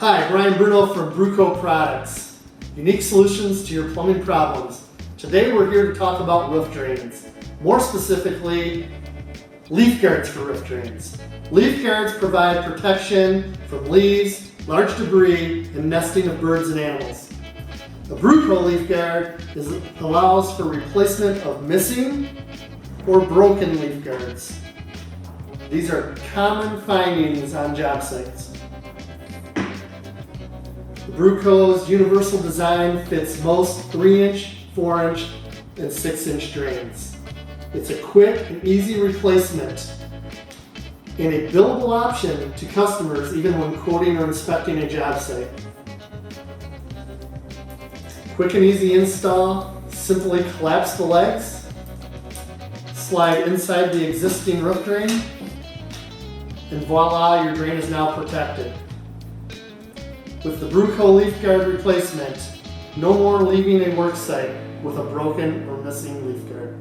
Hi, Brian Bruno from BruCo Products. Unique solutions to your plumbing problems. Today we're here to talk about roof drains. More specifically, leaf guards for roof drains. Leaf guards provide protection from leaves, large debris, and nesting of birds and animals. A BruCo leaf guard allows for replacement of missing or broken leaf guards. These are common findings on job sites. The BruCo's universal design fits most 3-inch, 4-inch, and 6-inch drains. It's a quick and easy replacement and a billable option to customers even when quoting or inspecting a job site. Quick and easy install, simply collapse the legs, slide inside the existing roof drain, and voila, your drain is now protected. With the BruCo Leaf Guard Replacement, no more leaving a work site with a broken or missing leaf guard.